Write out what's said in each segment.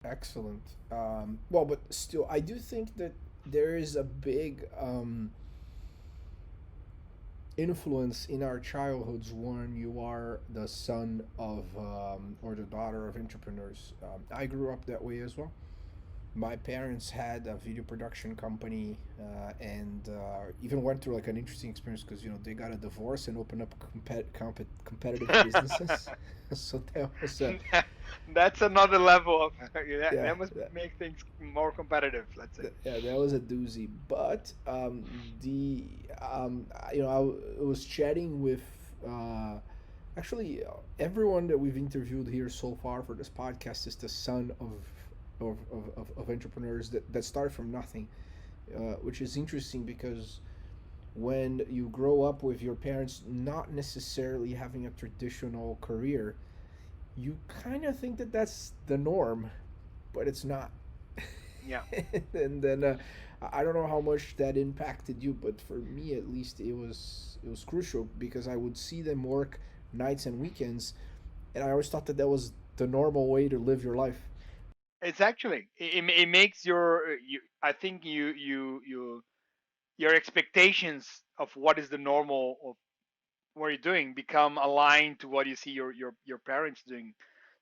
Excellent. Well, but still, I do think that there is a big influence in our childhoods when you are the son of or the daughter of entrepreneurs. I grew up that way as well. My parents had a video production company and even went through like an interesting experience because they got a divorce and opened up competitive businesses. So that was a That's another level of yeah that must make things more competitive, let's say. yeah, that was a doozy. But the I was chatting with actually everyone that we've interviewed here so far for this podcast is the son of entrepreneurs that started from nothing, which is interesting because when you grow up with your parents not necessarily having a traditional career, you kind of think that that's the norm, but it's not. Yeah. And then I don't know how much that impacted you, but for me at least it was crucial because I would see them work nights and weekends, and I always thought that that was the normal way to live your life. It's actually it makes I think your expectations of what is the normal of what you're doing become aligned to what you see your parents doing.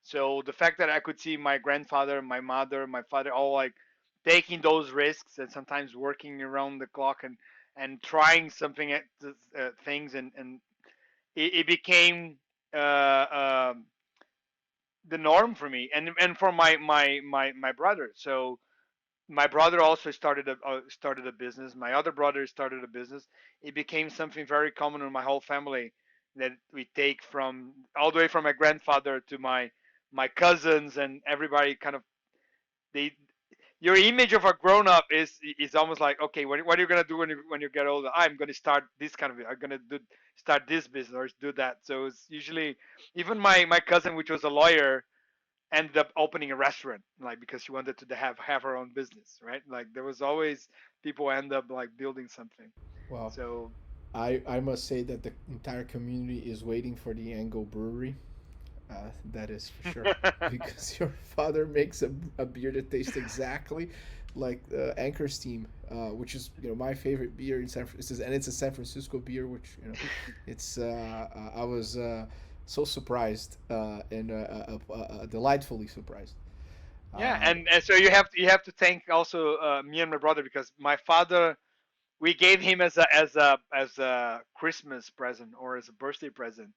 So the fact that I could see my grandfather, my mother, my father all like taking those risks and sometimes working around the clock and trying something at things and it became the norm for me and for my brother. So my brother also started a business. My other brother started a business. It became something very common in my whole family that we take from all the way from my grandfather to my cousins and everybody kind of they your image of a grown up is almost like okay what are you gonna do when you get older. I'm gonna start this kind of I'm gonna do start this business or do that. So it's usually even my cousin which was a lawyer ended up opening a restaurant like because she wanted to have her own business, right? Like there was always people end up like building something. Well, So I must say that the entire community is waiting for the Ango Brewery. That is for sure. Because your father makes a beer that tastes exactly like Anchor Steam, which is my favorite beer in San Francisco, and it's a San Francisco beer, which it's I was so surprised and delightfully surprised. yeah, Uh, and so you have to thank also me and my brother because my father we gave him as a Christmas present or as a birthday present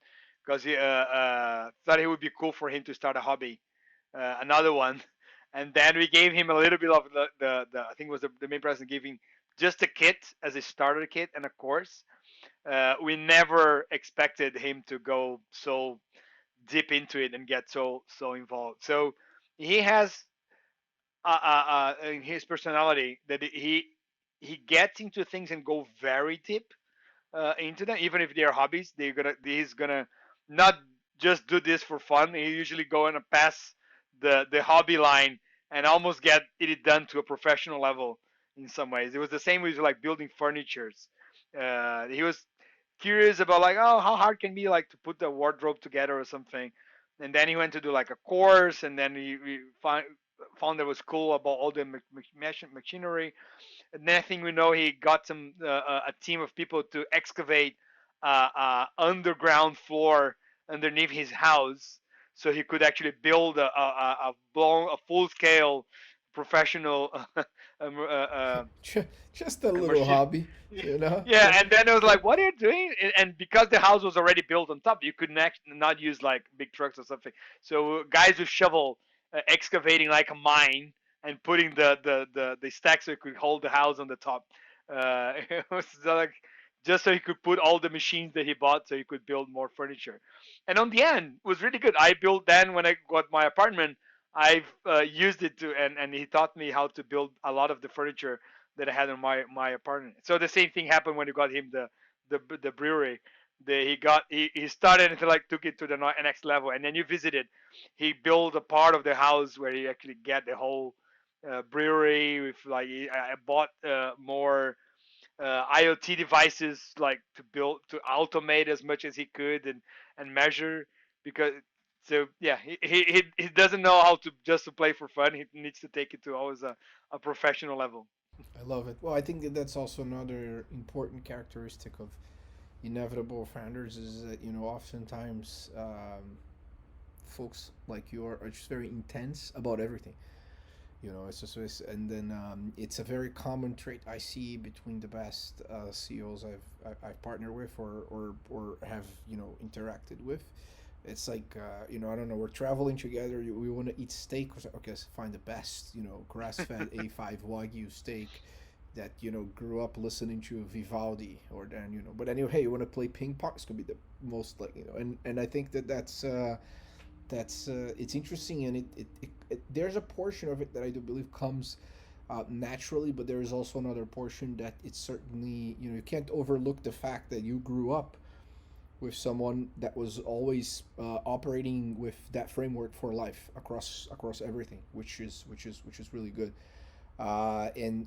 because he thought it would be cool for him to start a hobby, another one, and then we gave him a little bit of the I think it was the main present giving just a kit as a starter kit and a course. We never expected him to go so deep into it and get so involved. So he has in his personality that he gets into things and go very deep into them, even if they're hobbies. He's gonna not just do this for fun. He usually go and pass the hobby line and almost get it done to a professional level in some ways. It was the same with like building furnitures. He was curious about like oh how hard can it be like to put the wardrobe together or something, and then he went to do like a course, and then he found that was cool about all the machinery. And next thing we know, he got a team of people to excavate underground floor underneath his house, so he could actually build a full scale professional just a little machine. hobby, you know. Yeah, and then it was like, "What are you doing?" And because the house was already built on top, you could not use like big trucks or something. So guys with shovel excavating like a mine and putting the stack so it could hold the house on the top. It was like just so he could put all the machines that he bought so he could build more furniture. And on the end, it was really good. I built then when I got my apartment. I've used it to, and he taught me how to build a lot of the furniture that I had in my apartment. So the same thing happened when you got him the brewery. He started and like took it to the next level, and then you visited. He built a part of the house where he actually get the whole brewery with like I bought more IoT devices like to build to automate as much as he could and measure because So yeah, he doesn't know how to just to play for fun. He needs to take it to always a professional level. I love it. Well, I think that that's also another important characteristic of inevitable founders is that oftentimes folks like you are just very intense about everything. And then it's a very common trait I see between the best CEOs I've partnered with or have interacted with. It's like I don't know. We're traveling together. We want to eat steak. Okay, so find the best grass fed A5 Wagyu steak that grew up listening to Vivaldi or then But anyway, hey, you want to play ping pong? It's gonna be the most like and I think that that's it's interesting and there's a portion of it that I do believe comes naturally, but there is also another portion that it's certainly you can't overlook the fact that you grew up with someone that was always operating with that framework for life across everything, which is really good. And